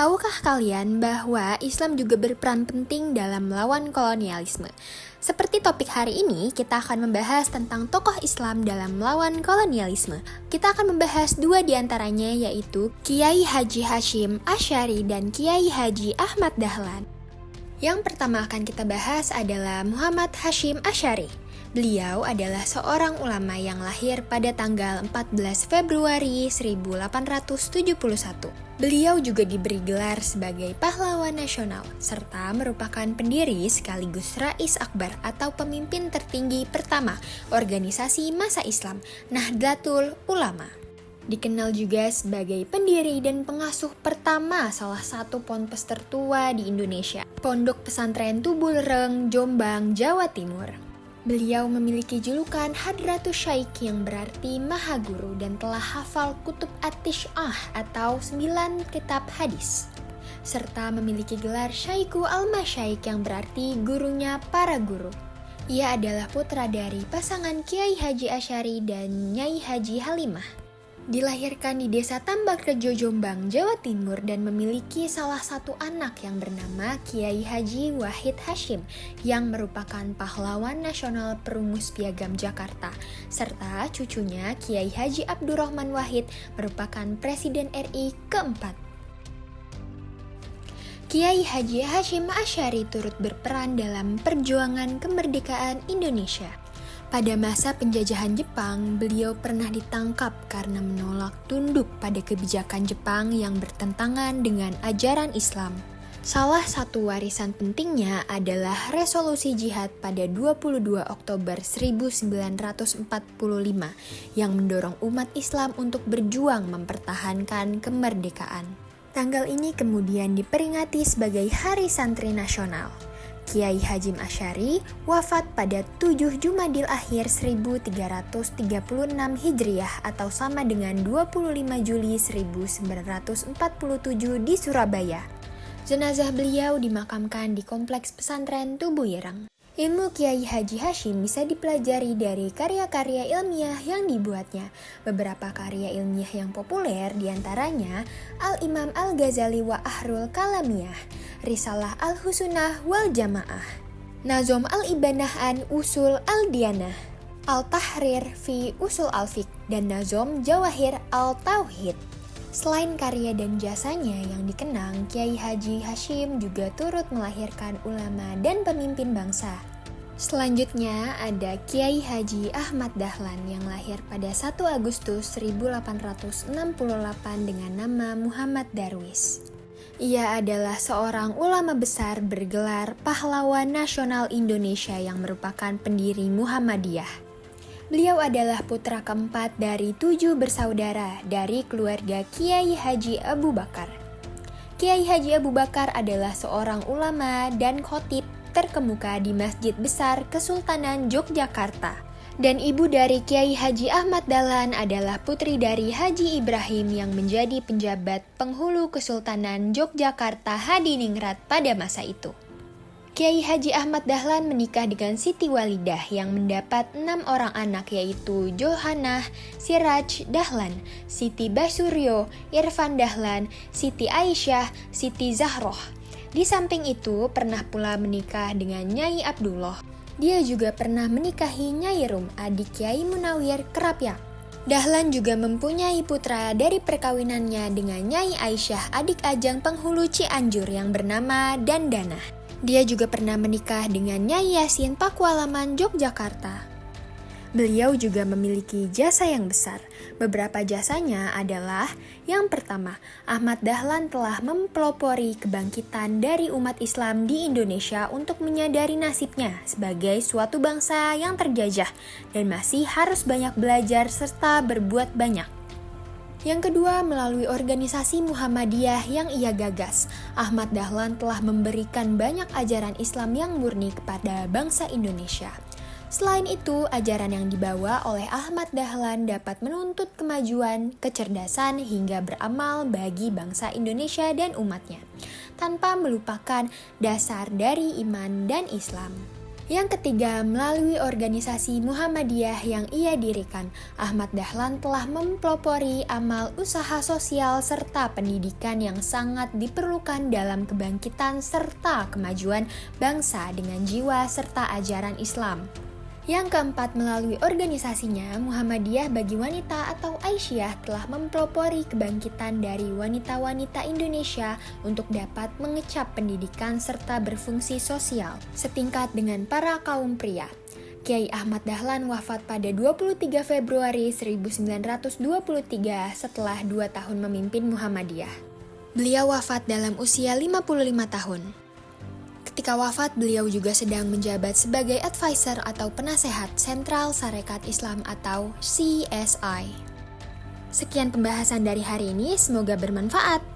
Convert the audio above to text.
Tahukah kalian bahwa Islam juga berperan penting dalam melawan kolonialisme? Seperti topik hari ini, kita akan membahas tentang tokoh Islam dalam melawan kolonialisme. Kita akan membahas dua diantaranya, yaitu Kiai Haji Hashim Asy'ari dan Kiai Haji Ahmad Dahlan. Yang pertama akan kita bahas adalah Muhammad Hashim Asy'ari. Beliau adalah seorang ulama yang lahir pada tanggal 14 Februari 1871. Beliau juga diberi gelar sebagai pahlawan nasional, serta merupakan pendiri sekaligus Rais Akbar atau pemimpin tertinggi pertama organisasi massa Islam, Nahdlatul Ulama. Dikenal juga sebagai pendiri dan pengasuh pertama salah satu ponpes tertua di Indonesia, Pondok Pesantren Tubulereng, Jombang, Jawa Timur. Beliau memiliki julukan Hadratus Syaikh yang berarti Maha Guru dan telah hafal Kutub At-Tisy'ah atau 9 kitab hadis. Serta memiliki gelar Syaikhu Al-Masyaikh yang berarti gurunya para guru. Ia adalah putra dari pasangan Kiai Haji Asy'ari dan Nyai Haji Halimah. Dilahirkan di desa Tambakrejo, Jombang, Jawa Timur dan memiliki salah satu anak yang bernama Kiai Haji Wahid Hasyim yang merupakan pahlawan nasional perumus piagam Jakarta, serta cucunya Kiai Haji Abdurrahman Wahid merupakan Presiden RI keempat. Kiai Haji Hashim Asy'ari turut berperan dalam perjuangan kemerdekaan Indonesia. Pada masa penjajahan Jepang, beliau pernah ditangkap karena menolak tunduk pada kebijakan Jepang yang bertentangan dengan ajaran Islam. Salah satu warisan pentingnya adalah resolusi jihad pada 22 Oktober 1945 yang mendorong umat Islam untuk berjuang mempertahankan kemerdekaan. Tanggal ini kemudian diperingati sebagai Hari Santri Nasional. Kiai Hashim Asy'ari wafat pada 7 Jumadil Akhir 1336 Hijriah atau sama dengan 25 Juli 1947 di Surabaya. Jenazah beliau dimakamkan di Kompleks Pesantren Tubuireng. Ilmu Kiai Haji Hashim bisa dipelajari dari karya-karya ilmiah yang dibuatnya. Beberapa karya ilmiah yang populer diantaranya Al-Imam Al-Ghazali wa Ahrul Kalamiyah, Risalah Al-Husunah wal Jamaah, Nazom Al-Ibanah an Usul Al-Diyanah, Al-Tahrir fi Usul Al-Fiqh, dan Nazom Jawahir Al-Tauhid. Selain karya dan jasanya yang dikenang, Kiai Haji Hashim juga turut melahirkan ulama dan pemimpin bangsa. Selanjutnya ada Kiai Haji Ahmad Dahlan yang lahir pada 1 Agustus 1868 dengan nama Muhammad Darwis. Ia adalah seorang ulama besar bergelar Pahlawan Nasional Indonesia yang merupakan pendiri Muhammadiyah. Beliau adalah putra keempat dari 7 bersaudara dari keluarga Kiai Haji Abu Bakar. Kiai Haji Abu Bakar adalah seorang ulama dan khotib terkemuka di Masjid Besar Kesultanan Yogyakarta. Dan ibu dari Kiai Haji Ahmad Dahlan adalah putri dari Haji Ibrahim yang menjadi penjabat penghulu Kesultanan Yogyakarta Hadiningrat pada masa itu. Kiai Haji Ahmad Dahlan menikah dengan Siti Walidah yang mendapat 6 orang anak yaitu Johanah, Siraj Dahlan, Siti Basuryo, Irfan Dahlan, Siti Aisyah, Siti Zahroh. Di samping itu pernah pula menikah dengan Nyai Abdullah. Dia juga pernah menikahi Nyai Rum, adik Kiai Munawir Kerapyak. Dahlan juga mempunyai putra dari perkawinannya dengan Nyai Aisyah, adik ajang penghulu Cianjur yang bernama Dandana. Dia juga pernah menikah dengan Nyai Yasin Pakualaman Yogyakarta. Beliau juga memiliki jasa yang besar. Beberapa jasanya adalah: yang pertama, Ahmad Dahlan telah mempelopori kebangkitan dari umat Islam di Indonesia untuk menyadari nasibnya sebagai suatu bangsa yang terjajah dan masih harus banyak belajar serta berbuat banyak. Yang kedua, melalui organisasi Muhammadiyah yang ia gagas, Ahmad Dahlan telah memberikan banyak ajaran Islam yang murni kepada bangsa Indonesia. Selain itu, ajaran yang dibawa oleh Ahmad Dahlan dapat menuntut kemajuan, kecerdasan, hingga beramal bagi bangsa Indonesia dan umatnya, tanpa melupakan dasar dari iman dan Islam. Yang ketiga, melalui organisasi Muhammadiyah yang ia dirikan, Ahmad Dahlan telah mempelopori amal usaha sosial serta pendidikan yang sangat diperlukan dalam kebangkitan serta kemajuan bangsa dengan jiwa serta ajaran Islam. Yang keempat, melalui organisasinya, Muhammadiyah bagi Wanita atau Aisyah telah mempelopori kebangkitan dari wanita-wanita Indonesia untuk dapat mengecap pendidikan serta berfungsi sosial, setingkat dengan para kaum pria. Kiai Ahmad Dahlan wafat pada 23 Februari 1923 setelah 2 tahun memimpin Muhammadiyah. Beliau wafat dalam usia 55 tahun. Ketika wafat, beliau juga sedang menjabat sebagai advisor atau penasehat Sentral Sarekat Islam atau CSI. Sekian pembahasan dari hari ini, semoga bermanfaat.